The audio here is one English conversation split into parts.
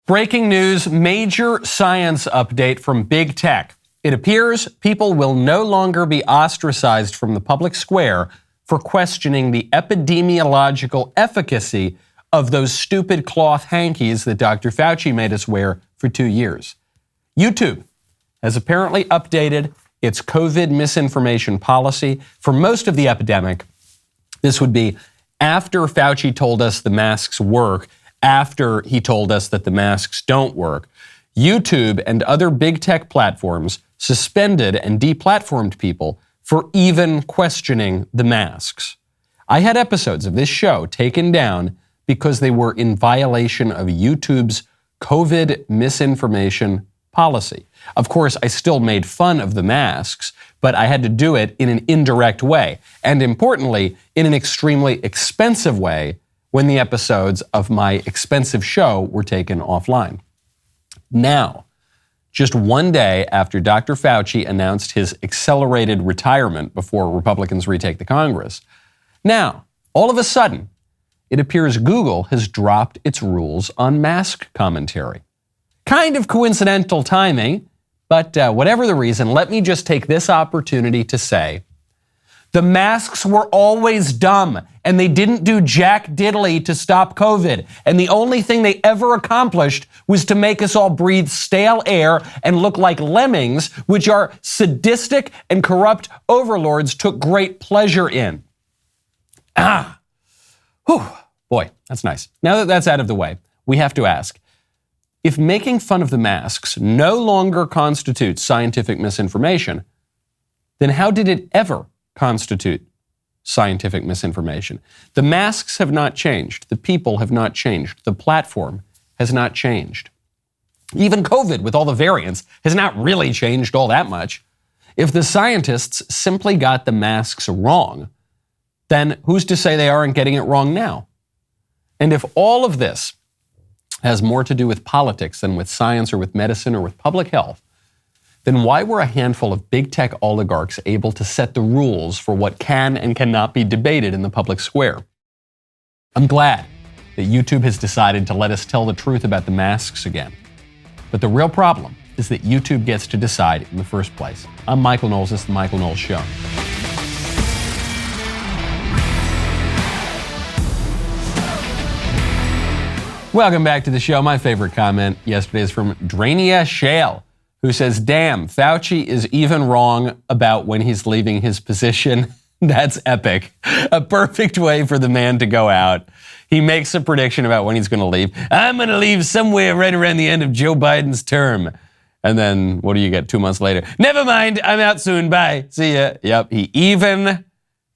Breaking news, major science update from big tech. It appears people will no longer be ostracized from the public square for questioning the epidemiological efficacy of those stupid cloth hankies that Dr. Fauci made us wear for 2 years. YouTube has apparently updated its COVID misinformation policy. For most of the epidemic, this would be after Fauci told us the masks work, after he told us that the masks don't work. YouTube and other big tech platforms suspended and deplatformed people for even questioning the masks. I had episodes of this show taken down because they were in violation of YouTube's COVID misinformation policy. Of course, I still made fun of the masks, but I had to do it in an indirect way, and importantly, in an extremely expensive way when the episodes of my expensive show were taken offline. Now, just one day after Dr. Fauci announced his accelerated retirement before Republicans retake the Congress, now, all of a sudden, it appears Google has dropped its rules on mask commentary. Kind of coincidental timing, but whatever the reason, let me just take this opportunity to say, the masks were always dumb, and they didn't do jack diddly to stop COVID. And the only thing they ever accomplished was to make us all breathe stale air and look like lemmings, which our sadistic and corrupt overlords took great pleasure in. Boy, that's nice. Now that that's out of the way, we have to ask, if making fun of the masks no longer constitutes scientific misinformation, then how did it ever constitute scientific misinformation? The masks have not changed. The people have not changed. The platform has not changed. Even COVID, with all the variants, has not really changed all that much. If the scientists simply got the masks wrong, then who's to say they aren't getting it wrong now? And if all of this has more to do with politics than with science or with medicine or with public health, then why were a handful of big tech oligarchs able to set the rules for what can and cannot be debated in the public square? I'm glad that YouTube has decided to let us tell the truth about the masks again. But the real problem is that YouTube gets to decide in the first place. I'm Michael Knowles. This is The Michael Knowles Show. Welcome back to the show. My favorite comment yesterday is from Drania Shale, who says, damn, Fauci is even wrong about when he's leaving his position. That's epic. A perfect way for the man to go out. He makes a prediction about when he's going to leave. I'm going to leave somewhere right around the end of Joe Biden's term. And then what do you get 2 months later? Never mind, I'm out soon. Bye. See ya. Yep, he even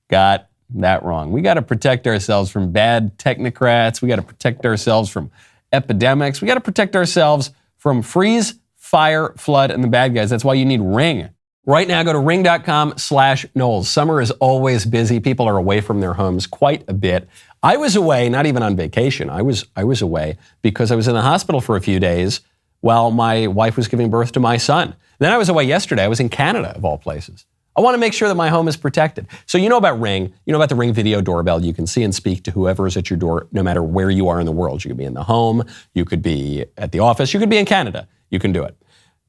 got that wrong. We got to protect ourselves from bad technocrats. We got to protect ourselves from epidemics. We got to protect ourselves from freeze, fire, flood, and the bad guys. That's why you need Ring. Right now, go to ring.com/Knowles. Summer is always busy. People are away from their homes quite a bit. I was away, not even on vacation. I was away because I was in the hospital for a few days while my wife was giving birth to my son. Then I was away yesterday. I was in Canada, of all places. I want to make sure that my home is protected. So you know about Ring. You know about the Ring video doorbell. You can see and speak to whoever is at your door, no matter where you are in the world. You could be in the home. You could be at the office. You could be in Canada. You can do it.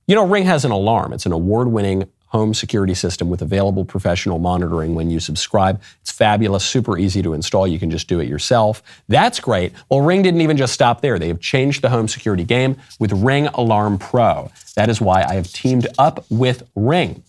You know, Ring has an alarm. It's an award-winning home security system with available professional monitoring when you subscribe. It's fabulous, super easy to install. You can just do it yourself. That's great. Well, Ring didn't even just stop there. They have changed the home security game with Ring Alarm Pro. That is why I have teamed up with Ring.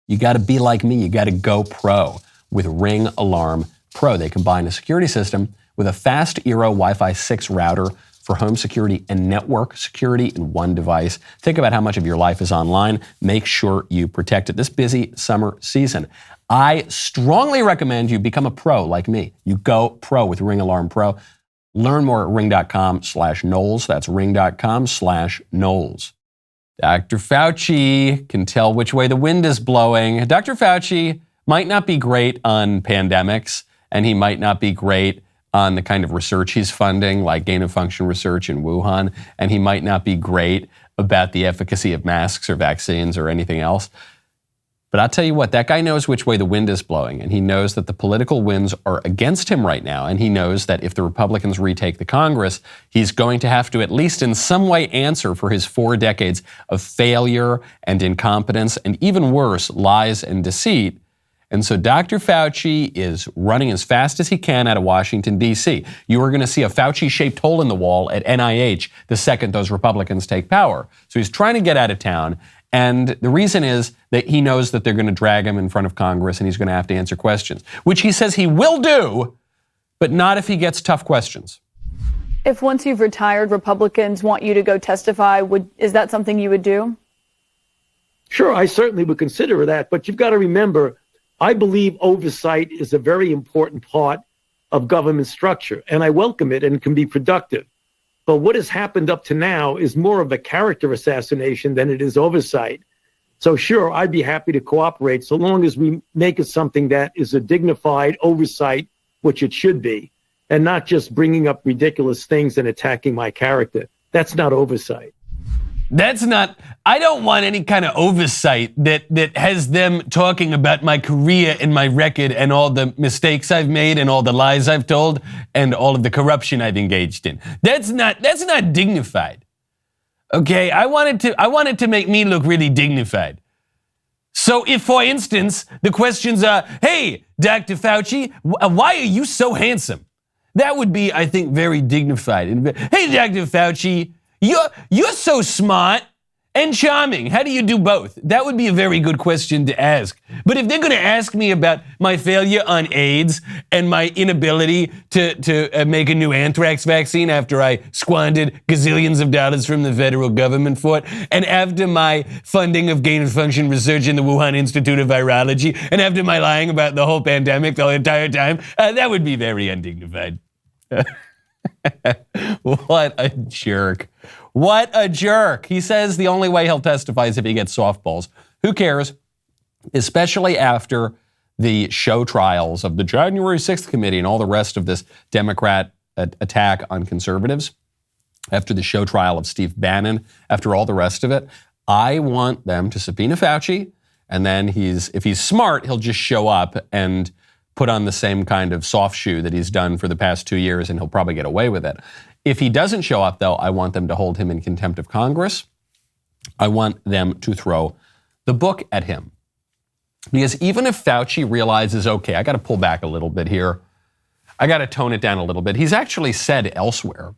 You got to be like me. You got to go pro with Ring Alarm Pro. They combine a security system with a fast Eero Wi-Fi 6 router for home security and network security in one device. Think about how much of your life is online. Make sure you protect it this busy summer season. I strongly recommend you become a pro like me. You go pro with Ring Alarm Pro. Learn more at ring.com/Knowles. That's ring.com/Knowles. Dr. Fauci can tell which way the wind is blowing. Dr. Fauci might not be great on pandemics, and he might not be great on the kind of research he's funding, like gain-of-function research in Wuhan, and he might not be great about the efficacy of masks or vaccines or anything else. But I'll tell you what, that guy knows which way the wind is blowing, and he knows that the political winds are against him right now, and he knows that if the Republicans retake the Congress, he's going to have to at least in some way answer for his 4 decades of failure and incompetence, and even worse, lies and deceit. And so Dr. Fauci is running as fast as he can out of Washington, D.C. You are going to see a Fauci-shaped hole in the wall at NIH the second those Republicans take power. So he's trying to get out of town. And the reason is that he knows that they're going to drag him in front of Congress and he's going to have to answer questions, which he says he will do, but not if he gets tough questions. If once you've retired, Republicans want you to go testify, is that something you would do? Sure, I certainly would consider that. But you've got to remember, I believe oversight is a very important part of government structure, and I welcome it and can be productive. But what has happened up to now is more of a character assassination than it is oversight. So sure, I'd be happy to cooperate so long as we make it something that is a dignified oversight, which it should be, and not just bringing up ridiculous things and attacking my character. That's not oversight. I don't want any kind of oversight that has them talking about my career and my record and all the mistakes I've made and all the lies I've told and all of the corruption I've engaged in. That's not dignified. Okay, I wanted to make me look really dignified. So if, for instance, the questions are, hey, Dr. Fauci, why are you so handsome? That would be, I think, very dignified. Hey, Dr. Fauci, you're so smart and charming. How do you do both? That would be a very good question to ask. But if they're going to ask me about my failure on AIDS and my inability to make a new anthrax vaccine after I squandered gazillions of dollars from the federal government for it, and after my funding of gain-of-function research in the Wuhan Institute of Virology, and after my lying about the whole pandemic the entire time, that would be very undignified. What a jerk. What a jerk. He says the only way he'll testify is if he gets softballs. Who cares? Especially after the show trials of the January 6th committee and all the rest of this Democrat attack on conservatives, after the show trial of Steve Bannon, after all the rest of it, I want them to subpoena Fauci, and then if he's smart, he'll just show up and put on the same kind of soft shoe that he's done for the past 2 years, and he'll probably get away with it. If he doesn't show up, though, I want them to hold him in contempt of Congress. I want them to throw the book at him. Because even if Fauci realizes, okay, I got to pull back a little bit here, I got to tone it down a little bit. He's actually said elsewhere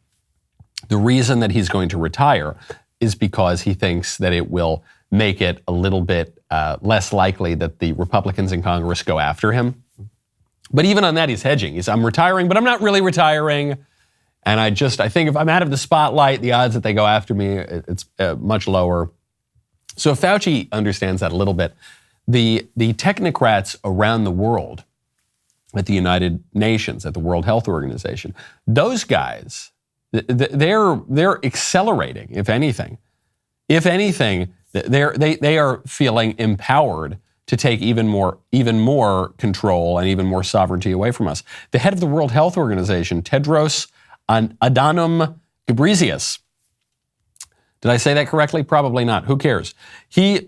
the reason that he's going to retire is because he thinks that it will make it a little bit less likely that the Republicans in Congress go after him. But even on that, he's hedging. I'm retiring, but I'm not really retiring. And I think if I'm out of the spotlight, the odds that they go after me, it's much lower. So if Fauci understands that a little bit, the technocrats around the world, at the United Nations, at the World Health Organization, those guys, they're accelerating, if anything. If anything, they are feeling empowered to take even more control and even more sovereignty away from us. The head of the World Health Organization, Tedros Adhanom Ghebreyesus. Did I say that correctly? Probably not. Who cares? He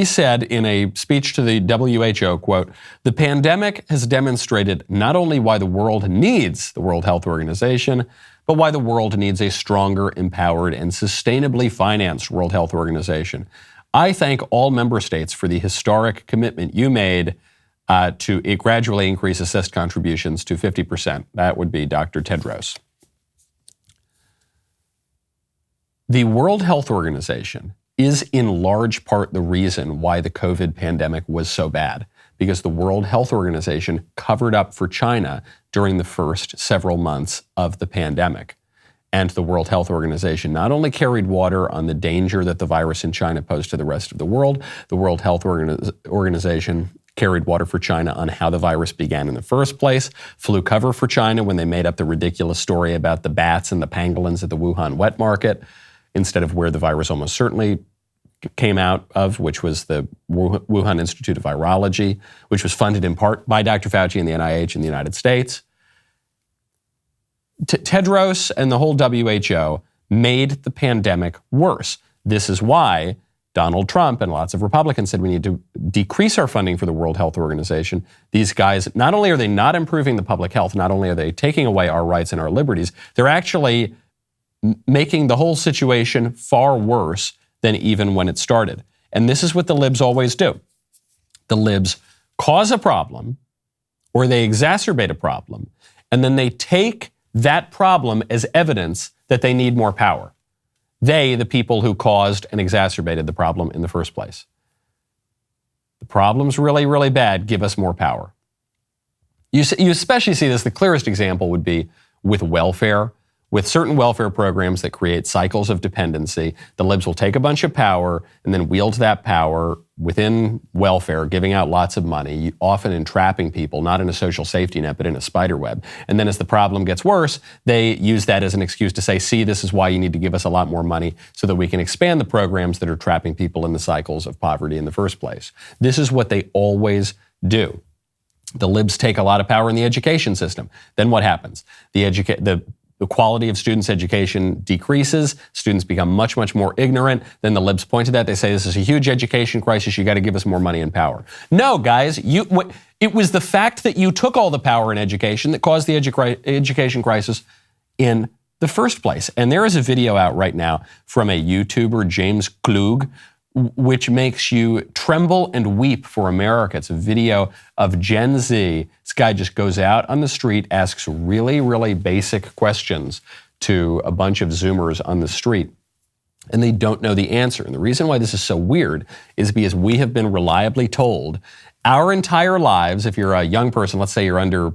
said in a speech to the WHO, quote, "The pandemic has demonstrated not only why the world needs the World Health Organization, but why the world needs a stronger, empowered, and sustainably financed World Health Organization. I thank all member states for the historic commitment you made to gradually increase assessed contributions to 50%. That would be Dr. Tedros. The World Health Organization is in large part the reason why the COVID pandemic was so bad, because the World Health Organization covered up for China during the first several months of the pandemic. And the World Health Organization not only carried water on the danger that the virus in China posed to the rest of the world, the World Health Organization carried water for China on how the virus began in the first place, flew cover for China when they made up the ridiculous story about the bats and the pangolins at the Wuhan wet market, instead of where the virus almost certainly came out of, which was the Wuhan Institute of Virology, which was funded in part by Dr. Fauci and the NIH in the United States. Tedros and the whole WHO made the pandemic worse. This is why Donald Trump and lots of Republicans said we need to decrease our funding for the World Health Organization. These guys, not only are they not improving the public health, not only are they taking away our rights and our liberties, they're actually making the whole situation far worse than even when it started. And this is what the libs always do. The libs cause a problem, or they exacerbate a problem, and then they take that problem as evidence that they need more power. They, the people who caused and exacerbated the problem in the first place. The problem's really, really bad. Give us more power. You especially see this, the clearest example would be with welfare. With certain welfare programs that create cycles of dependency, the libs will take a bunch of power and then wield that power within welfare, giving out lots of money, often entrapping people, not in a social safety net, but in a spider web. And then as the problem gets worse, they use that as an excuse to say, see, this is why you need to give us a lot more money so that we can expand the programs that are trapping people in the cycles of poverty in the first place. This is what they always do. The libs take a lot of power in the education system. Then what happens? The quality of students' education decreases. Students become much, much more ignorant. Then the libs point to that. They say, this is a huge education crisis. You got to give us more money and power. No, guys, it was the fact that you took all the power in education that caused the education crisis in the first place. And there is a video out right now from a YouTuber, James Klug, which makes you tremble and weep for America. It's a video of Gen Z. This guy just goes out on the street, asks really, really basic questions to a bunch of Zoomers on the street, and they don't know the answer. And the reason why this is so weird is because we have been reliably told our entire lives, if you're a young person, let's say you're under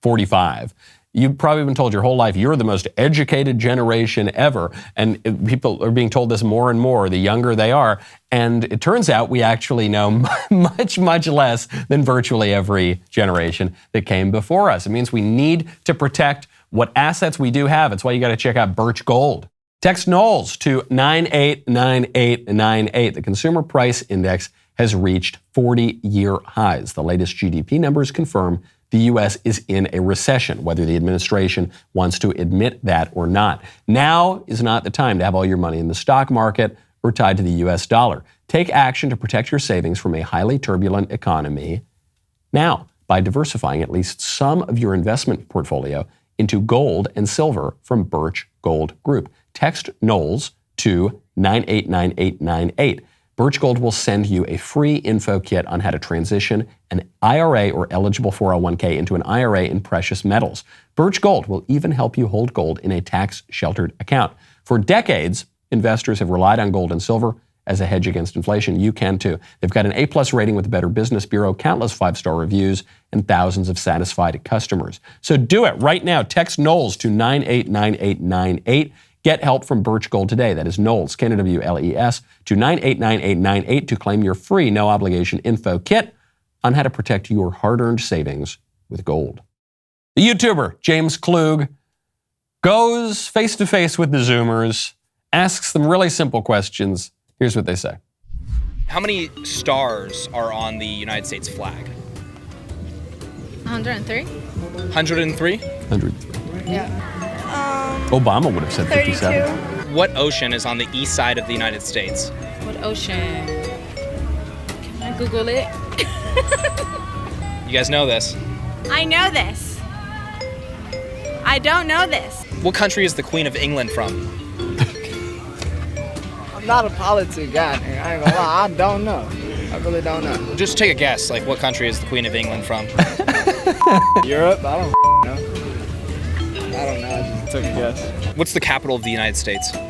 45, you've probably been told your whole life, you're the most educated generation ever. And people are being told this more and more, the younger they are. And it turns out we actually know much, much less than virtually every generation that came before us. It means we need to protect what assets we do have. It's why you got to check out Birch Gold. Text Knowles to 989898. The Consumer Price Index has reached 40-year highs. The latest GDP numbers confirm the U.S. is in a recession, whether the administration wants to admit that or not. Now is not the time to have all your money in the stock market or tied to the U.S. dollar. Take action to protect your savings from a highly turbulent economy now by diversifying at least some of your investment portfolio into gold and silver from Birch Gold Group. Text Knowles to 989898. Birch Gold will send you a free info kit on how to transition an IRA or eligible 401k into an IRA in precious metals. Birch Gold will even help you hold gold in a tax-sheltered account. For decades, investors have relied on gold and silver as a hedge against inflation. You can too. They've got an A+ rating with the Better Business Bureau, countless 5-star reviews, and thousands of satisfied customers. So do it right now. Text Knowles to 989898. Get help from Birch Gold today. That is Knowles, Knowles, to 989898 to claim your free no-obligation info kit on how to protect your hard-earned savings with gold. The YouTuber, James Klug, goes face-to-face with the Zoomers, asks them really simple questions. Here's what they say. How many stars are on the United States flag? 103? 103? 103. Yeah. Obama would have said 57. 32. What ocean is on the east side of the United States? What ocean? Can I Google it? You guys know this. I know this. I don't know this. What country is the Queen of England from? I'm not a politics guy, nigga. I ain't gonna lie, I don't know. I really don't know. Just take a guess, like what country is the Queen of England from? Europe? I don't know. I don't know, I just took a guess. What's the capital of the United States? There's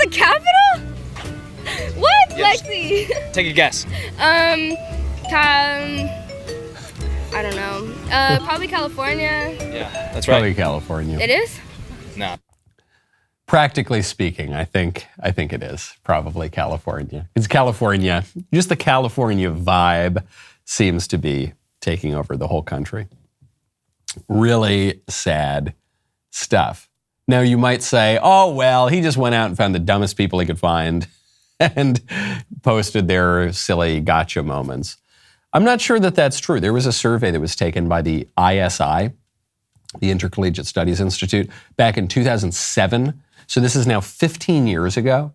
a capital? What? Yes. Lexi? Take a guess. I don't know. Probably California. Yeah, that's Probably right. California. It is? No. Practically speaking, I think it is probably California. It's California. Just the California vibe seems to be taking over the whole country. Really sad stuff. Now you might say, oh, well, he just went out and found the dumbest people he could find and posted their silly gotcha moments. I'm not sure that that's true. There was a survey that was taken by the ISI, the Intercollegiate Studies Institute, back in 2007. So this is now 15 years ago.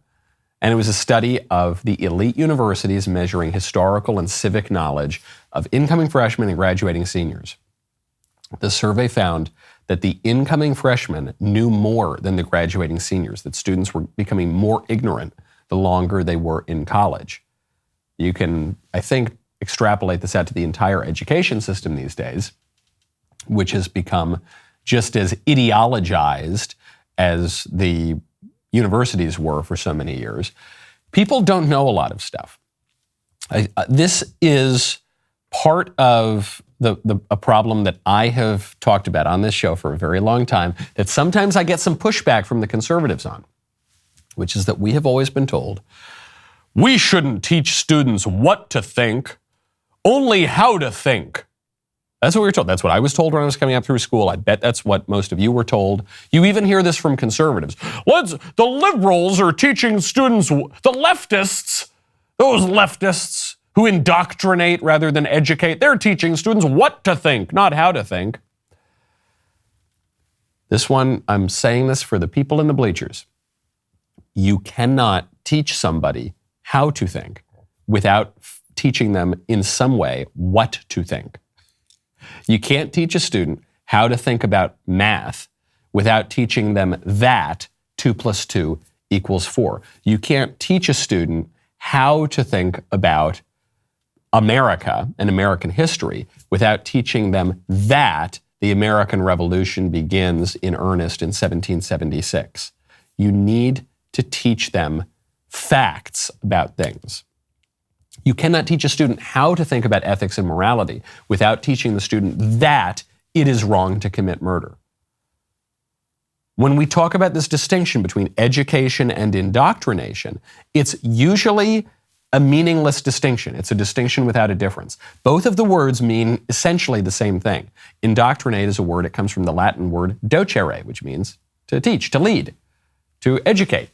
And it was a study of the elite universities measuring historical and civic knowledge of incoming freshmen and graduating seniors. The survey found that the incoming freshmen knew more than the graduating seniors, that students were becoming more ignorant the longer they were in college. You can, I think, extrapolate this out to the entire education system these days, which has become just as ideologized as the universities were for so many years. People don't know a lot of stuff. This is part of a problem that I have talked about on this show for a very long time, that sometimes I get some pushback from the conservatives on, which is that we have always been told, we shouldn't teach students what to think, only how to think. That's what we were told. That's what I was told when I was coming up through school. I bet that's what most of you were told. You even hear this from conservatives. The liberals are teaching students, the leftists, those leftists who indoctrinate rather than educate, they're teaching students what to think, not how to think. This one, I'm saying this for the people in the bleachers. You cannot teach somebody how to think without teaching them in some way what to think. You can't teach a student how to think about math without teaching them that 2 + 2 = 4. You can't teach a student how to think about America and American history without teaching them that the American Revolution begins in earnest in 1776. You need to teach them facts about things. You cannot teach a student how to think about ethics and morality without teaching the student that it is wrong to commit murder. When we talk about this distinction between education and indoctrination, it's usually a meaningless distinction. It's a distinction without a difference. Both of the words mean essentially the same thing. Indoctrinate is a word, it comes from the Latin word docere, which means to teach, to lead, to educate.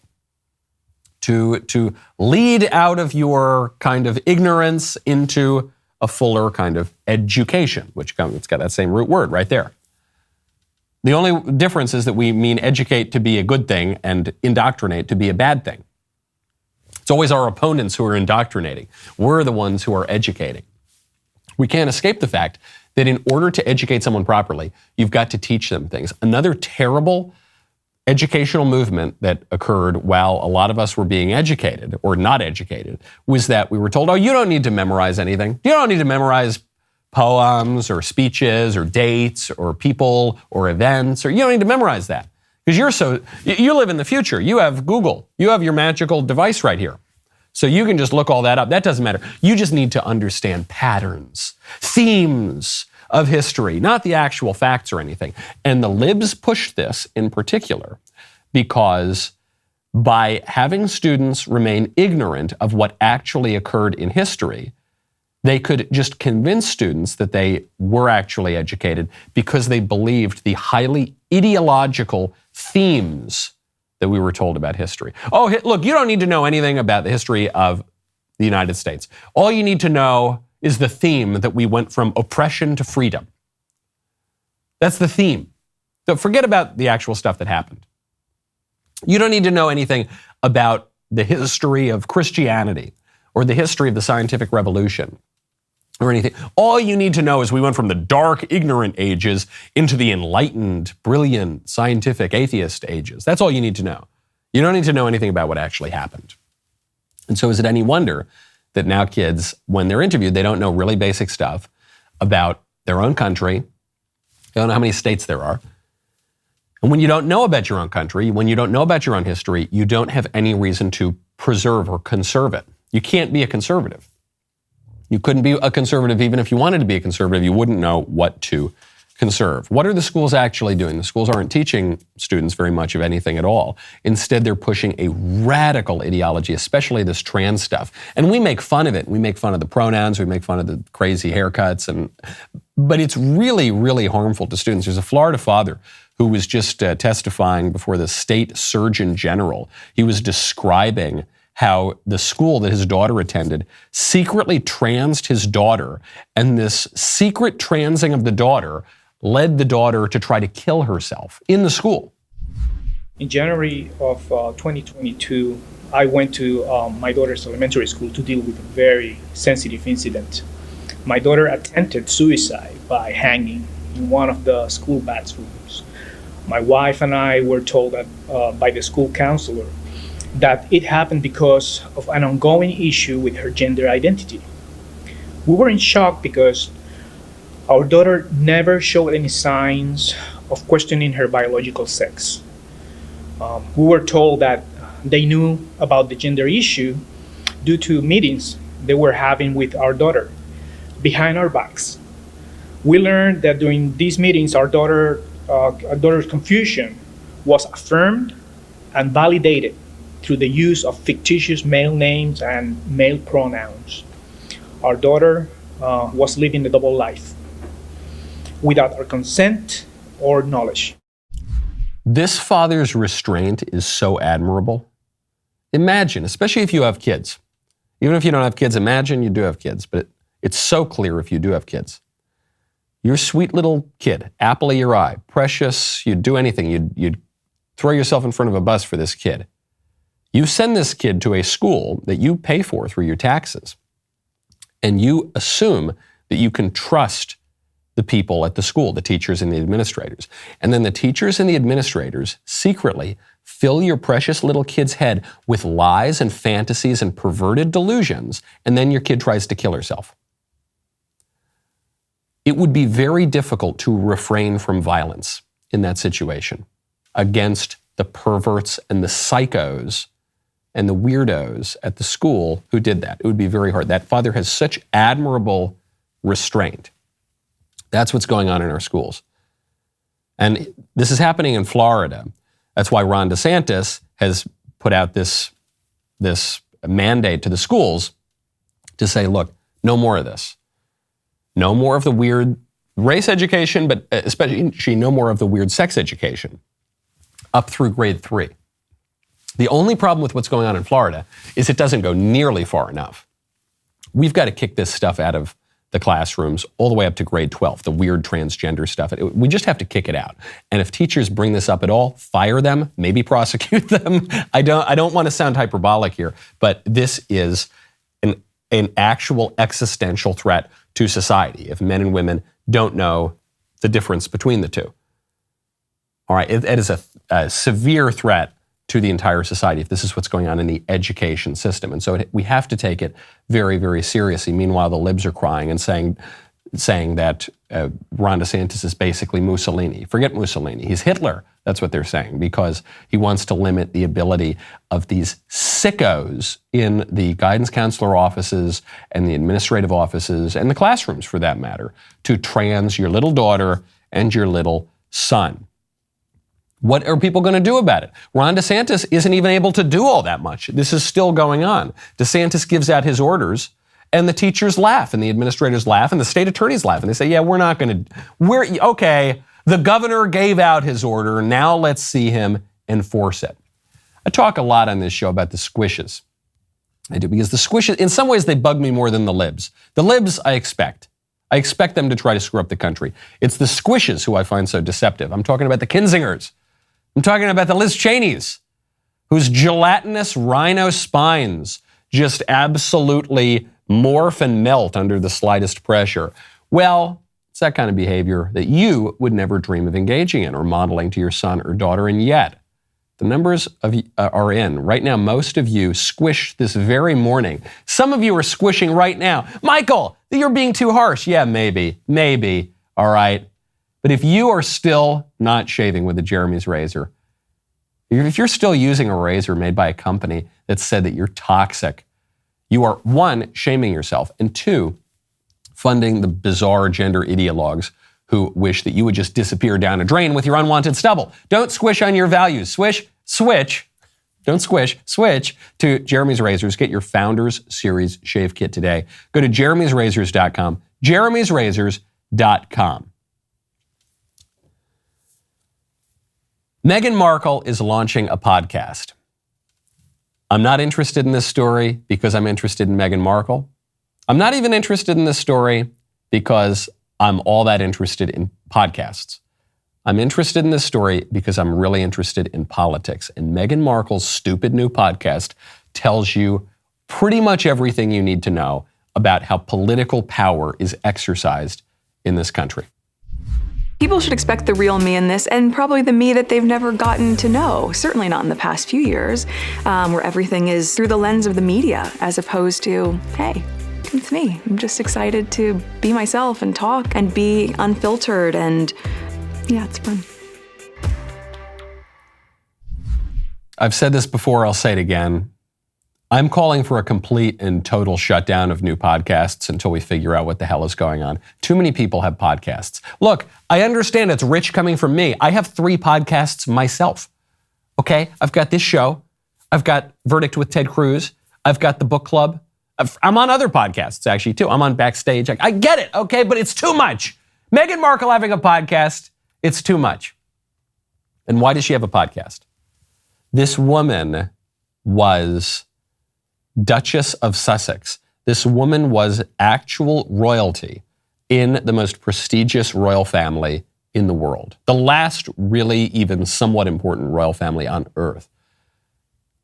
To lead out of your kind of ignorance into a fuller kind of education, it's got that same root word right there. The only difference is that we mean educate to be a good thing and indoctrinate to be a bad thing. It's always our opponents who are indoctrinating. We're the ones who are educating. We can't escape the fact that in order to educate someone properly, you've got to teach them things. Another terrible educational movement that occurred while a lot of us were being educated or not educated was that we were told, oh, you don't need to memorize anything. You don't need to memorize poems or speeches or dates or people or events, or you don't need to memorize that because you live in the future. You have Google. You have your magical device right here. So you can just look all that up. That doesn't matter. You just need to understand patterns, themes of history, not the actual facts or anything. And the libs pushed this in particular because by having students remain ignorant of what actually occurred in history, they could just convince students that they were actually educated because they believed the highly ideological themes that we were told about history. Oh, look, you don't need to know anything about the history of the United States. All you need to know is the theme that we went from oppression to freedom. That's the theme. So forget about the actual stuff that happened. You don't need to know anything about the history of Christianity or the history of the scientific revolution or anything. All you need to know is we went from the dark, ignorant ages into the enlightened, brilliant, scientific, atheist ages. That's all you need to know. You don't need to know anything about what actually happened. And so is it any wonder that now kids, when they're interviewed, they don't know really basic stuff about their own country. They don't know how many states there are. And when you don't know about your own country, when you don't know about your own history, you don't have any reason to preserve or conserve it. You can't be a conservative. You couldn't be a conservative even if you wanted to be a conservative. You wouldn't know what to conserve. What are the schools actually doing? The schools aren't teaching students very much of anything at all. Instead, they're pushing a radical ideology, especially this trans stuff. And we make fun of it. We make fun of the pronouns. We make fun of the crazy haircuts. But it's really, really harmful to students. There's a Florida father who was just testifying before the state surgeon general. He was describing how the school that his daughter attended secretly transed his daughter, and this secret transing of the daughter led the daughter to try to kill herself in the school. In January of 2022, I went to my daughter's elementary school to deal with a very sensitive incident. My daughter attempted suicide by hanging in one of the school bathrooms. My wife and I were told that by the school counselor that it happened because of an ongoing issue with her gender identity. We were in shock because our daughter never showed any signs of questioning her biological sex. We were told that they knew about the gender issue due to meetings they were having with our daughter behind our backs. We learned that during these meetings, our daughter's confusion was affirmed and validated through the use of fictitious male names and male pronouns. Our daughter was living a double life without our consent or knowledge. This father's restraint is so admirable. Imagine, especially if you have kids. Even if you don't have kids, imagine you do have kids, but it's so clear if you do have kids. Your sweet little kid, apple of your eye, precious, you'd do anything. You'd throw yourself in front of a bus for this kid. You send this kid to a school that you pay for through your taxes, and you assume that you can trust the people at the school, the teachers and the administrators. And then the teachers and the administrators secretly fill your precious little kid's head with lies and fantasies and perverted delusions, and then your kid tries to kill herself. It would be very difficult to refrain from violence in that situation against the perverts and the psychos and the weirdos at the school who did that. It would be very hard. That father has such admirable restraint. That's what's going on in our schools. And this is happening in Florida. That's why Ron DeSantis has put out this mandate to the schools to say, look, no more of this. No more of the weird race education, but especially no more of the weird sex education up through grade 3. The only problem with what's going on in Florida is it doesn't go nearly far enough. We've got to kick this stuff out of the classrooms all the way up to grade 12, the weird transgender stuff. We just have to kick it out. And if teachers bring this up at all, fire them, maybe prosecute them. I don't want to sound hyperbolic here, but this is an actual existential threat to society if men and women don't know the difference between the two. All right, it is a severe threat to the entire society if this is what's going on in the education system. And so we have to take it very, very seriously. Meanwhile, the libs are crying and saying that Ron DeSantis is basically Mussolini. Forget Mussolini. He's Hitler. That's what they're saying, because he wants to limit the ability of these sickos in the guidance counselor offices and the administrative offices and the classrooms, for that matter, to trans your little daughter and your little son. What are people going to do about it? Ron DeSantis isn't even able to do all that much. This is still going on. DeSantis gives out his orders, and the teachers laugh, and the administrators laugh, and the state attorneys laugh, and they say, yeah, okay, the governor gave out his order, now let's see him enforce it. I talk a lot on this show about the squishes. I do, because the squishes, in some ways, they bug me more than the libs. The libs, I expect. I expect them to try to screw up the country. It's the squishes who I find so deceptive. I'm talking about the Kinsingers. I'm talking about the Liz Cheneys, whose gelatinous rhino spines just absolutely morph and melt under the slightest pressure. Well, it's that kind of behavior that you would never dream of engaging in or modeling to your son or daughter, and yet the numbers are in. Right now, most of you squished this very morning. Some of you are squishing right now. Michael, you're being too harsh. Yeah, maybe, all right. But if you are still not shaving with a Jeremy's razor, if you're still using a razor made by a company that said that you're toxic, you are, 1, shaming yourself, and 2, funding the bizarre gender ideologues who wish that you would just disappear down a drain with your unwanted stubble. Don't squish on your values. Switch to Jeremy's Razors. Get your Founders Series shave kit today. Go to jeremysrazors.com, jeremysrazors.com. Meghan Markle is launching a podcast. I'm not interested in this story because I'm interested in Meghan Markle. I'm not even interested in this story because I'm all that interested in podcasts. I'm interested in this story because I'm really interested in politics. And Meghan Markle's stupid new podcast tells you pretty much everything you need to know about how political power is exercised in this country. People should expect the real me in this, and probably the me that they've never gotten to know, certainly not in the past few years, where everything is through the lens of the media, as opposed to, hey, it's me. I'm just excited to be myself and talk and be unfiltered, and yeah, it's fun. I've said this before, I'll say it again. I'm calling for a complete and total shutdown of new podcasts until we figure out what the hell is going on. Too many people have podcasts. Look, I understand it's rich coming from me. I have 3 podcasts myself. Okay? I've got this show. I've got Verdict with Ted Cruz. I've got the book club. I'm on other podcasts, actually, too. I'm on Backstage. I get it, okay? But it's too much. Meghan Markle having a podcast, it's too much. And why does she have a podcast? This woman was Duchess of Sussex. This woman was actual royalty in the most prestigious royal family in the world. The last really even somewhat important royal family on earth.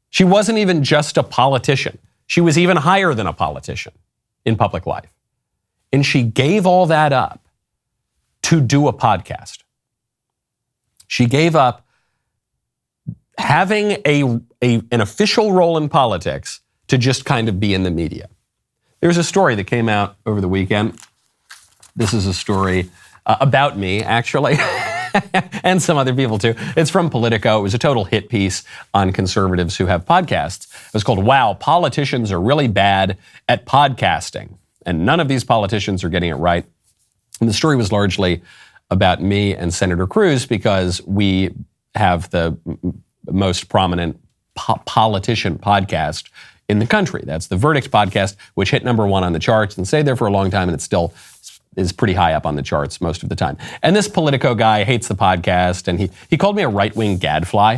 She wasn't even just a politician. She was even higher than a politician in public life. And she gave all that up to do a podcast. She gave up having an official role in politics to just kind of be in the media. There's a story that came out over the weekend. This is a story about me, actually, and some other people too. It's from Politico. It was a total hit piece on conservatives who have podcasts. It was called, "Wow, Politicians Are Really Bad at Podcasting." And none of these politicians are getting it right. And the story was largely about me and Senator Cruz because we have the most prominent politician podcast in the country. That's the Verdict podcast, which hit number 1 on the charts and stayed there for a long time, and it still is pretty high up on the charts most of the time. And this Politico guy hates the podcast, and he called me a right-wing gadfly,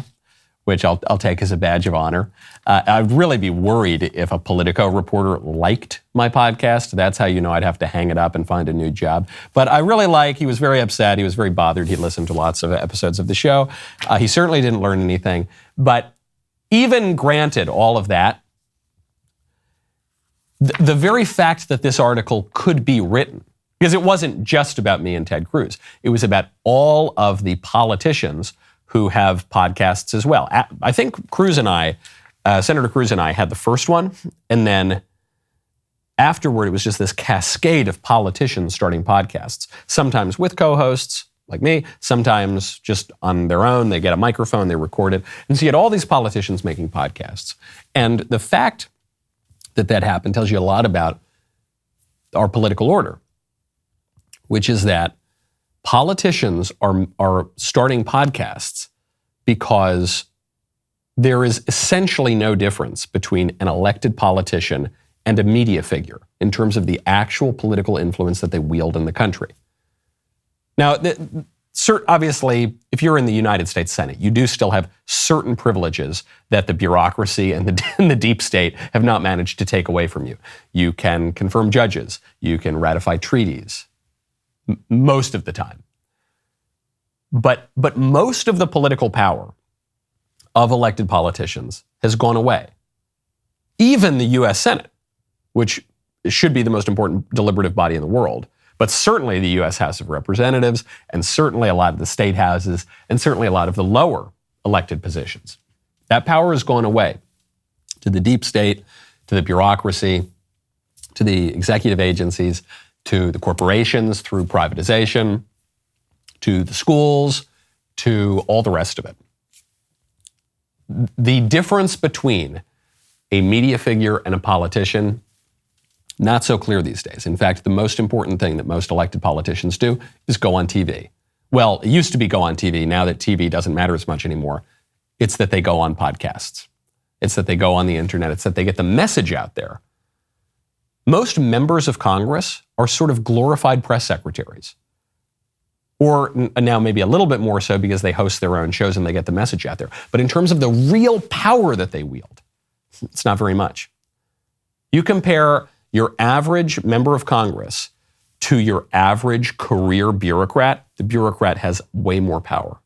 which I'll take as a badge of honor. I'd really be worried if a Politico reporter liked my podcast. That's how you know I'd have to hang it up and find a new job. But I really he was very upset. He was very bothered. He listened to lots of episodes of the show. He certainly didn't learn anything. But even granted all of that, the very fact that this article could be written, because it wasn't just about me and Ted Cruz, it was about all of the politicians who have podcasts as well. I think Cruz and I, Senator Cruz and I had the first one, and then afterward it was just this cascade of politicians starting podcasts, sometimes with co-hosts like me, sometimes just on their own. They get a microphone, they record it. And so you had all these politicians making podcasts. And the fact that happened tells you a lot about our political order, which is that politicians are starting podcasts because there is essentially no difference between an elected politician and a media figure in terms of the actual political influence that they wield in the country. Now, obviously, if you're in the United States Senate, you do still have certain privileges that the bureaucracy and the deep state have not managed to take away from you. You can confirm judges. You can ratify treaties most of the time. But most of the political power of elected politicians has gone away. Even the U.S. Senate, which should be the most important deliberative body in the world, but certainly the U.S. House of Representatives, and certainly a lot of the state houses, and certainly a lot of the lower elected positions. That power has gone away to the deep state, to the bureaucracy, to the executive agencies, to the corporations through privatization, to the schools, to all the rest of it. The difference between a media figure and a politician, not so clear these days. In fact, the most important thing that most elected politicians do is go on TV. Well, it used to be go on TV. Now that TV doesn't matter as much anymore, it's that they go on podcasts. It's that they go on the internet. It's that they get the message out there. Most members of Congress are sort of glorified press secretaries. Or now maybe a little bit more so because they host their own shows and they get the message out there. But in terms of the real power that they wield, it's not very much. You compare your average member of Congress to your average career bureaucrat, the bureaucrat has way more power.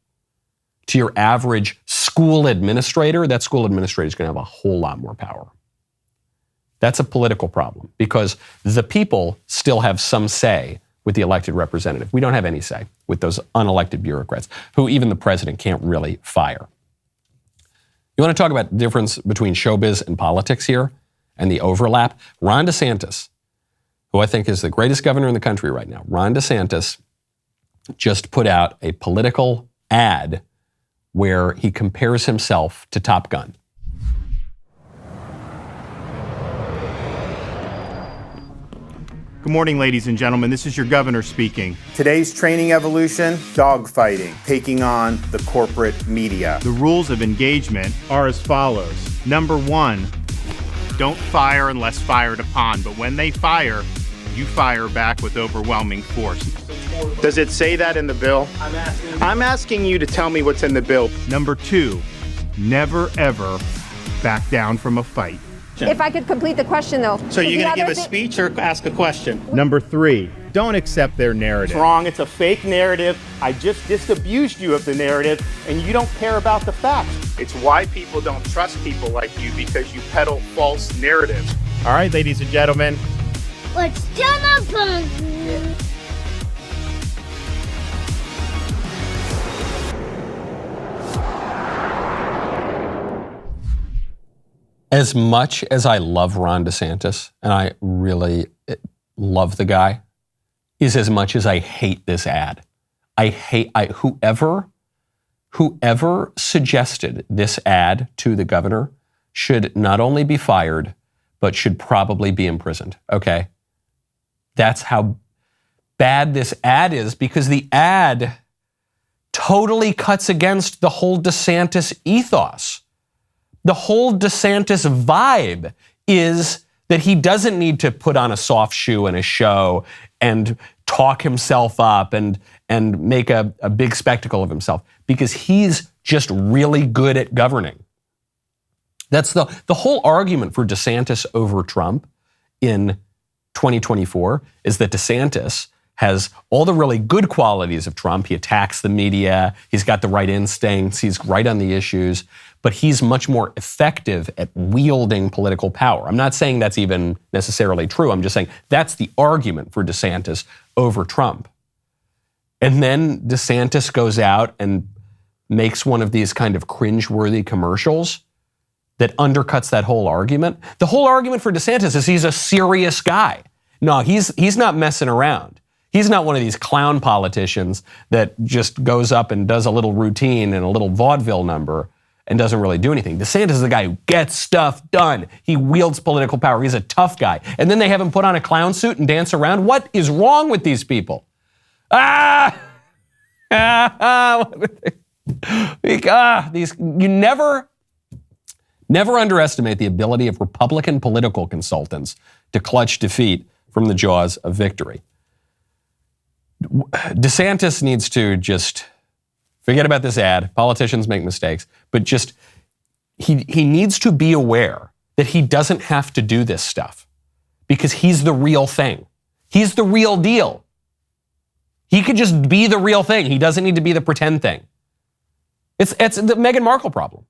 To your average school administrator, that school administrator is going to have a whole lot more power. That's a political problem because the people still have some say with the elected representative. We don't have any say with those unelected bureaucrats who even the president can't really fire. You want to talk about the difference between showbiz and politics here and the overlap? Ron DeSantis, who I think is the greatest governor in the country right now, Ron DeSantis just put out a political ad where he compares himself to Top Gun. Good morning, ladies and gentlemen. This is your governor speaking. Today's training evolution, dogfighting, taking on the corporate media. The rules of engagement are as follows. Number 1, don't fire unless fired upon, but when they fire, you fire back with overwhelming force. Does it say that in the bill? I'm asking you to tell me what's in the bill. Number 2, never ever back down from a fight. If I could complete the question, though. So you're going to give a speech or ask a question? Number 3, don't accept their narrative. It's wrong. It's a fake narrative. I just disabused you of the narrative, and you don't care about the facts. It's why people don't trust people like you, because you peddle false narratives. All right, ladies and gentlemen. Let's jump up. As much as I love Ron DeSantis, and I really love the guy, is as much as I hate this ad. Whoever suggested this ad to the governor should not only be fired, but should probably be imprisoned, okay? That's how bad this ad is, because the ad totally cuts against the whole DeSantis ethos. The whole DeSantis vibe is that he doesn't need to put on a soft shoe in a show and talk himself up and make a big spectacle of himself, because he's just really good at governing. That's the whole argument for DeSantis over Trump in 2024 is that DeSantis has all the really good qualities of Trump. He attacks the media. He's got the right instincts. He's right on the issues. But he's much more effective at wielding political power. I'm not saying that's even necessarily true. I'm just saying that's the argument for DeSantis over Trump. And then DeSantis goes out and makes one of these kind of cringeworthy commercials that undercuts that whole argument. The whole argument for DeSantis is he's a serious guy. No, he's not messing around. He's not one of these clown politicians that just goes up and does a little routine and a little vaudeville number and doesn't really do anything. DeSantis is the guy who gets stuff done. He wields political power. He's a tough guy. And then they have him put on a clown suit and dance around. What is wrong with these people? You never underestimate the ability of Republican political consultants to clutch defeat from the jaws of victory. DeSantis needs to just forget about this ad. Politicians make mistakes, but just he needs to be aware that he doesn't have to do this stuff because he's the real thing. He's the real deal. He could just be the real thing. He doesn't need to be the pretend thing. It's the Meghan Markle problem.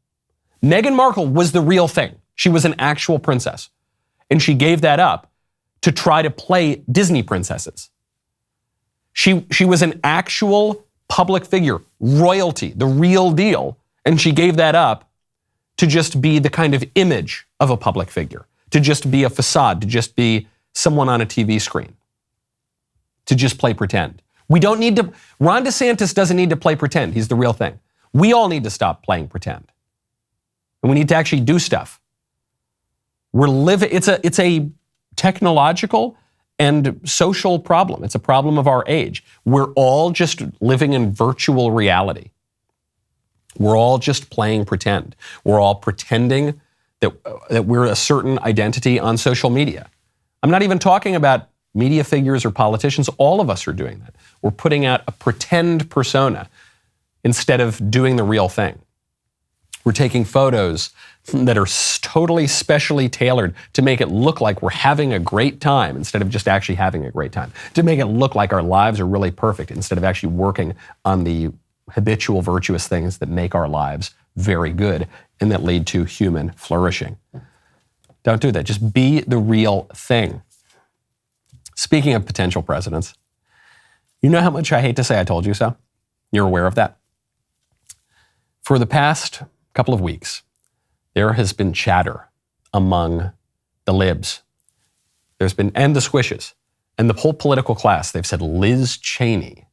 Meghan Markle was the real thing. She was an actual princess, and she gave that up to try to play Disney princesses. She was an actual public figure, royalty, the real deal, and she gave that up to just be the kind of image of a public figure, to just be a facade, to just be someone on a TV screen, to just play pretend. Ron DeSantis doesn't need to play pretend. He's the real thing. We all need to stop playing pretend. And we need to actually do stuff. It's a technological and social problem. It's a problem of our age. We're all just living in virtual reality. We're all just playing pretend. We're all pretending that we're a certain identity on social media. I'm not even talking about media figures or politicians. All of us are doing that. We're putting out a pretend persona instead of doing the real thing. We're taking photos that are totally specially tailored to make it look like we're having a great time instead of just actually having a great time, to make it look like our lives are really perfect instead of actually working on the habitual virtuous things that make our lives very good and that lead to human flourishing. Don't do that. Just be the real thing. Speaking of potential presidents, you know how much I hate to say I told you so? You're aware of that? For the past couple of weeks, there has been chatter among the libs. And the squishes, and the whole political class. They've said Liz Cheney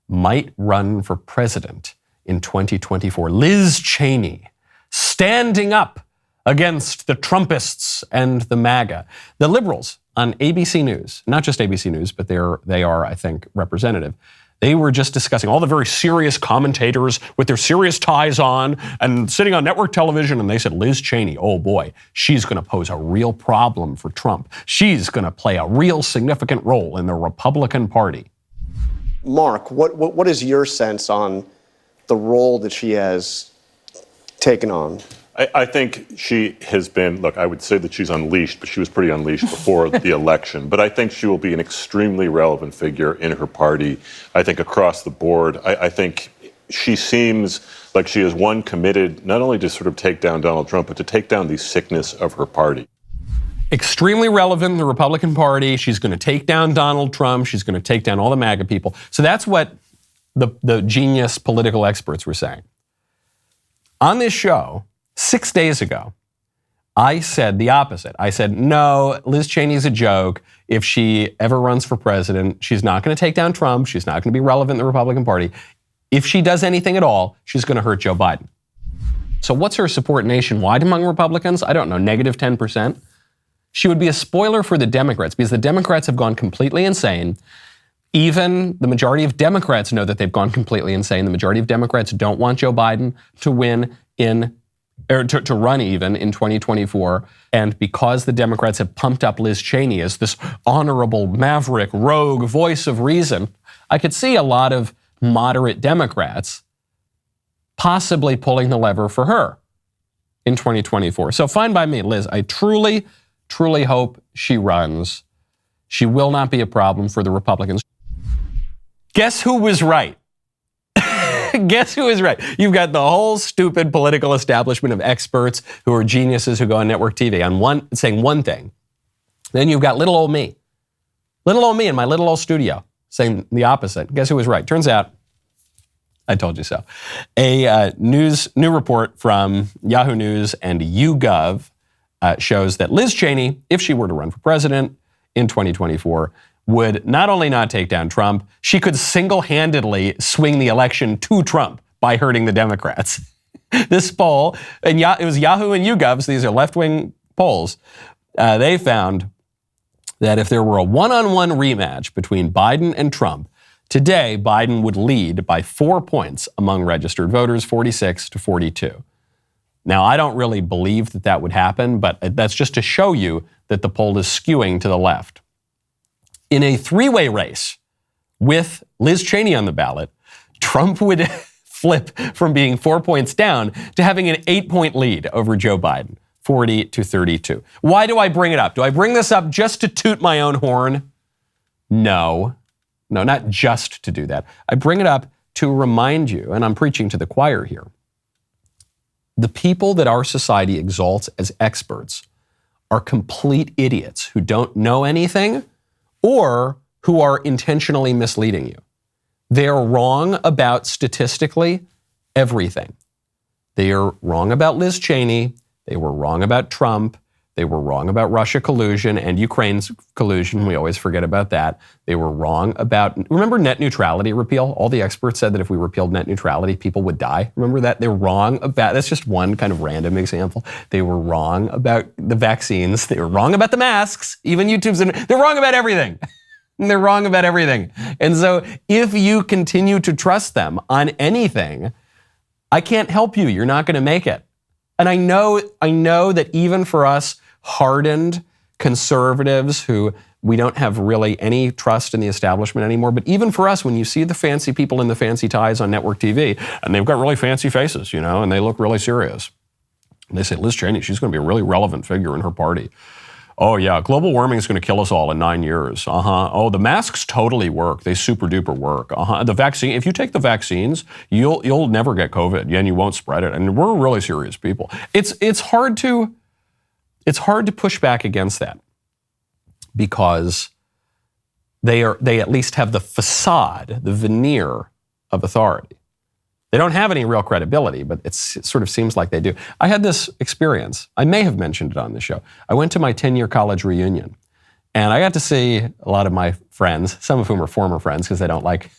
might run for president in 2024. Liz Cheney standing up against the Trumpists and the MAGA. The liberals on ABC News, not just ABC News, but they are, I think, representative. They were just discussing all the very serious commentators with their serious ties on and sitting on network television, and they said, Liz Cheney, oh boy, she's going to pose a real problem for Trump. She's going to play a real significant role in the Republican Party. Mark, what is your sense on the role that she has taken on? I think she has been, look, I would say that she's unleashed, but she was pretty unleashed before the election. But I think she will be an extremely relevant figure in her party, I think across the board. I think she seems like she is one committed not only to sort of take down Donald Trump, but to take down the sickness of her party. Extremely relevant in the Republican Party. She's going to take down Donald Trump. She's going to take down all the MAGA people. So that's what the genius political experts were saying. On this show, 6 days ago, I said the opposite. I said, no, Liz Cheney's a joke. If she ever runs for president, she's not going to take down Trump. She's not going to be relevant in the Republican Party. If she does anything at all, she's going to hurt Joe Biden. So what's her support nationwide among Republicans? I don't know, negative 10%. She would be a spoiler for the Democrats because the Democrats have gone completely insane. Even the majority of Democrats know that they've gone completely insane. The majority of Democrats don't want Joe Biden to win to run even in 2024. And because the Democrats have pumped up Liz Cheney as this honorable, maverick, rogue voice of reason, I could see a lot of moderate Democrats possibly pulling the lever for her in 2024. So fine by me, Liz. I truly, truly hope she runs. She will not be a problem for the Republicans. Guess who was right? Guess who is right? You've got the whole stupid political establishment of experts who are geniuses who go on network TV saying one thing. Then you've got little old me in my little old studio saying the opposite. Guess who was right? Turns out, I told you so. A new report from Yahoo News and YouGov shows that Liz Cheney, if she were to run for president in 2024, would not only not take down Trump, she could single-handedly swing the election to Trump by hurting the Democrats. This poll, and it was Yahoo and YouGov, so these are left-wing polls, they found that if there were a one-on-one rematch between Biden and Trump, today Biden would lead by 4 points among registered voters, 46 to 42. Now, I don't really believe that that would happen, but that's just to show you that the poll is skewing to the left. In a three-way race with Liz Cheney on the ballot, Trump would flip from being 4 points down to having an 8-point lead over Joe Biden, 40 to 32. Why do I bring it up? Do I bring this up just to toot my own horn? No, not just to do that. I bring it up to remind you, and I'm preaching to the choir here, the people that our society exalts as experts are complete idiots who don't know anything or who are intentionally misleading you. They are wrong about statistically everything. They are wrong about Liz Cheney. They were wrong about Trump. They were wrong about Russia collusion and Ukraine's collusion. We always forget about that. They were wrong about, remember net neutrality repeal? All the experts said that if we repealed net neutrality, people would die. Remember that? They're wrong about, that's just one kind of random example. They were wrong about the vaccines. They were wrong about the masks. Even YouTube's, they're wrong about everything. They're wrong about everything. And so if you continue to trust them on anything, I can't help you. You're not going to make it. And I know that even for us hardened conservatives who we don't have really any trust in the establishment anymore, but even for us, when you see the fancy people in the fancy ties on network TV, and they've got really fancy faces, and they look really serious, And they say, Liz Cheney, she's going to be a really relevant figure in her party. Oh, yeah, global warming is going to kill us all in 9 years. Oh, the masks totally work. They super duper work. The vaccine, if you take the vaccines, you'll never get COVID and you won't spread it. And we're really serious people. It's hard to push back against that because they at least have the facade, the veneer of authority. They don't have any real credibility, but it sort of seems like they do. I had this experience. I may have mentioned it on the show. I went to my 10-year college reunion, and I got to see a lot of my friends, some of whom are former friends because they don't like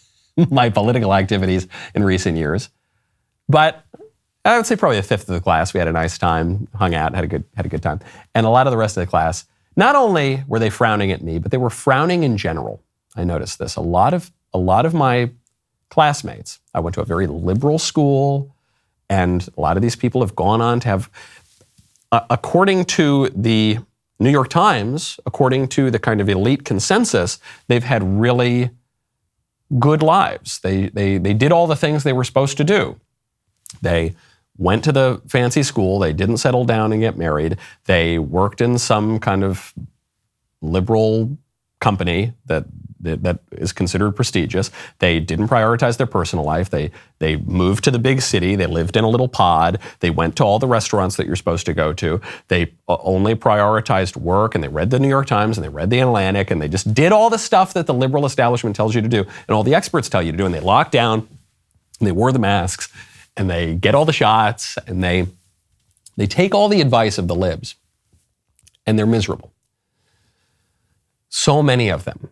my political activities in recent years. But I would say probably a fifth of the class. We had a nice time, hung out, had a good time. And a lot of the rest of the class, not only were they frowning at me, but they were frowning in general. I noticed this. A lot of my classmates. I went to a very liberal school, and a lot of these people have gone on to have, according to the New York Times, according to the kind of elite consensus, they've had really good lives. They did all the things they were supposed to do. They went to the fancy school. They didn't settle down and get married. They worked in some kind of liberal company that is considered prestigious. They didn't prioritize their personal life. They moved to the big city. They lived in a little pod. They went to all the restaurants that you're supposed to go to. They only prioritized work, and they read the New York Times, and they read the Atlantic, and they just did all the stuff that the liberal establishment tells you to do, and all the experts tell you to do, and they locked down, and they wore the masks, and they get all the shots, and they take all the advice of the libs, and they're miserable. So many of them.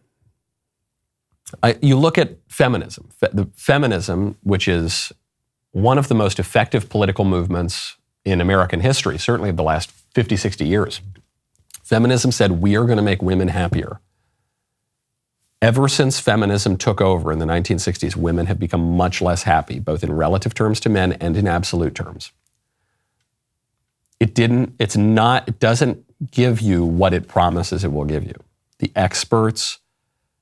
You look at feminism. Feminism, which is one of the most effective political movements in American history, certainly the last 50, 60 years. Feminism said, we are going to make women happier. Ever since feminism took over in the 1960s, women have become much less happy, both in relative terms to men and in absolute terms. It doesn't give you what it promises it will give you. The experts,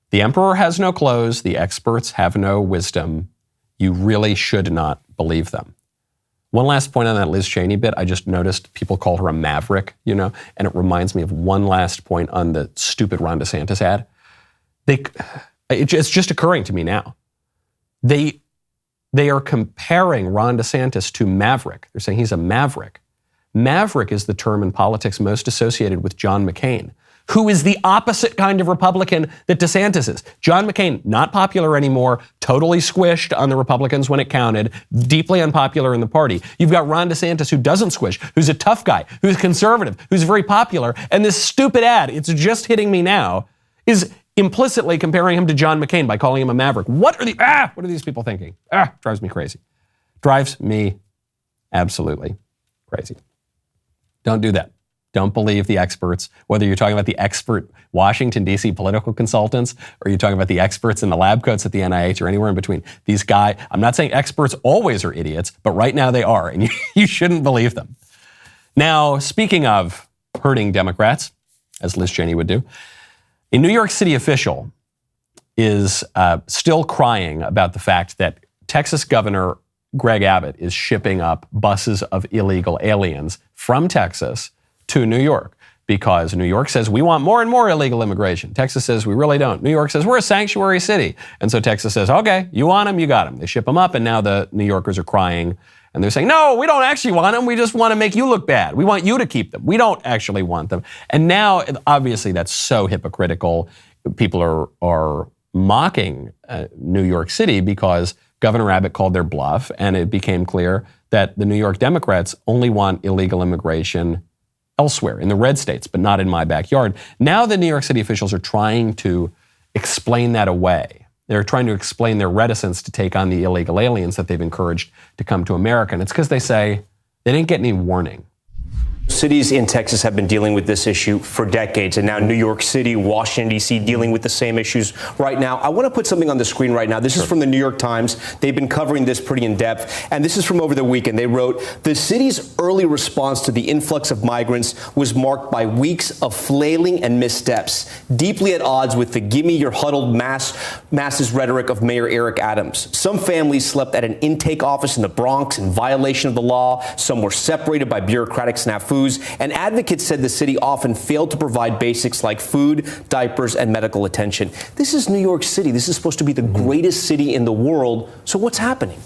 the emperor has no clothes, the experts have no wisdom. You really should not believe them. One last point on that Liz Cheney bit, I just noticed people call her a maverick, and it reminds me of one last point on the stupid Ron DeSantis ad. It's just occurring to me now. They are comparing Ron DeSantis to Maverick. They're saying he's a maverick. Maverick is the term in politics most associated with John McCain, who is the opposite kind of Republican that DeSantis is. John McCain, not popular anymore, totally squished on the Republicans when it counted, deeply unpopular in the party. You've got Ron DeSantis, who doesn't squish, who's a tough guy, who's conservative, who's very popular, and this stupid ad, it's just hitting me now, is implicitly comparing him to John McCain by calling him a maverick. What are these people thinking? Drives me crazy. Drives me absolutely crazy. Don't do that. Don't believe the experts, whether you're talking about the expert Washington, D.C. political consultants, or you're talking about the experts in the lab coats at the NIH or anywhere in between. These guys, I'm not saying experts always are idiots, but right now they are, and you shouldn't believe them. Now, speaking of hurting Democrats, as Liz Cheney would do, a New York City official is still crying about the fact that Texas Governor Greg Abbott is shipping up buses of illegal aliens from Texas to New York, because New York says we want more and more illegal immigration. Texas says we really don't. New York says we're a sanctuary city. And so Texas says, okay, you want them, you got them. They ship them up, and now the New Yorkers are crying, and they're saying, no, we don't actually want them. We just want to make you look bad. We want you to keep them. We don't actually want them. And now, obviously, that's so hypocritical. People are mocking New York City because Governor Abbott called their bluff, and it became clear that the New York Democrats only want illegal immigration elsewhere, in the red states, but not in my backyard. Now the New York City officials are trying to explain that away. They're trying to explain their reticence to take on the illegal aliens that they've encouraged to come to America. And it's because they say they didn't get any warning. Cities in Texas have been dealing with this issue for decades, and now New York City, Washington, D.C. dealing with the same issues right now. I want to put something on the screen right now. This is from the New York Times. They've been covering this pretty in depth, and this is from over the weekend. They wrote, the city's early response to the influx of migrants was marked by weeks of flailing and missteps, deeply at odds with the gimme your huddled masses rhetoric of Mayor Eric Adams. Some families slept at an intake office in the Bronx in violation of the law. Some were separated by bureaucratic snafus. And advocates said the city often failed to provide basics like food, diapers, and medical attention. This is New York City. This is supposed to be the greatest city in the world. So what's happening?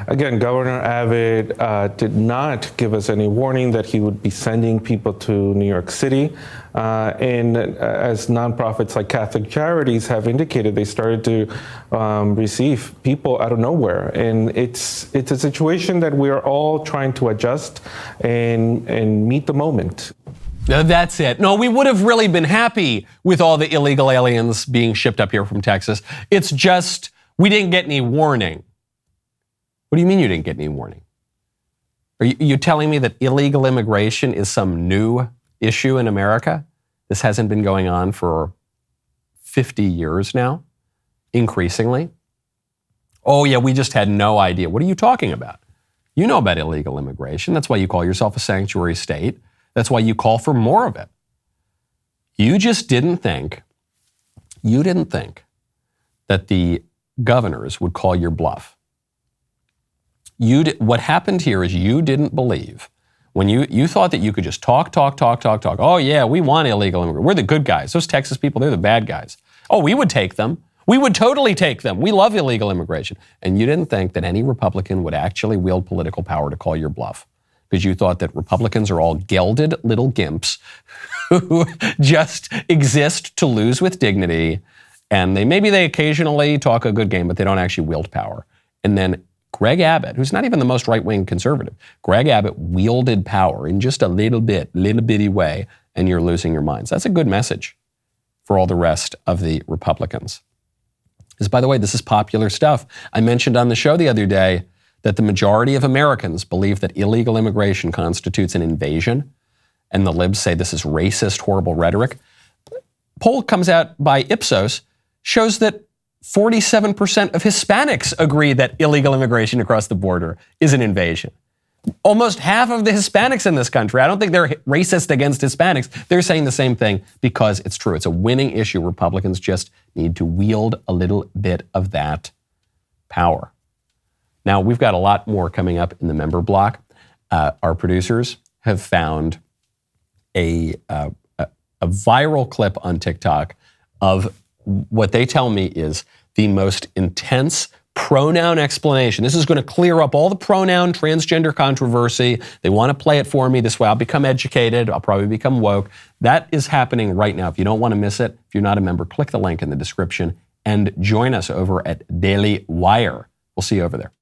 Again, Governor Abbott did not give us any warning that he would be sending people to New York City. And as nonprofits like Catholic Charities have indicated, they started to receive people out of nowhere. And it's a situation that we're all trying to adjust and meet the moment. That's it. No, we would have really been happy with all the illegal aliens being shipped up here from Texas. It's just we didn't get any warning. What do you mean you didn't get any warning? Are you telling me that illegal immigration is some new issue in America? This hasn't been going on for 50 years now, increasingly. Oh yeah, we just had no idea. What are you talking about? You know about illegal immigration. That's why you call yourself a sanctuary state. That's why you call for more of it. You just didn't think that the governors would call your bluff. What happened here is you didn't believe when you thought that you could just talk. Oh yeah, we want illegal immigrants. We're the good guys. Those Texas people, they're the bad guys. Oh, we would take them. We would totally take them. We love illegal immigration. And you didn't think that any Republican would actually wield political power to call your bluff because you thought that Republicans are all gelded little gimps who just exist to lose with dignity. And they occasionally talk a good game, but they don't actually wield power. And then Greg Abbott, who's not even the most right-wing conservative, Greg Abbott wielded power in just a little bitty way, and you're losing your minds. That's a good message for all the rest of the Republicans. Because, by the way, this is popular stuff. I mentioned on the show the other day that the majority of Americans believe that illegal immigration constitutes an invasion, and the libs say this is racist, horrible rhetoric. Poll comes out by Ipsos, shows that 47% of Hispanics agree that illegal immigration across the border is an invasion. Almost half of the Hispanics in this country, I don't think they're racist against Hispanics. They're saying the same thing because it's true. It's a winning issue. Republicans just need to wield a little bit of that power. Now, we've got a lot more coming up in the member block. Our producers have found a viral clip on TikTok of what they tell me is the most intense pronoun explanation. This is going to clear up all the pronoun transgender controversy. They want to play it for me. This way I'll become educated. I'll probably become woke. That is happening right now. If you don't want to miss it, if you're not a member, click the link in the description and join us over at Daily Wire. We'll see you over there.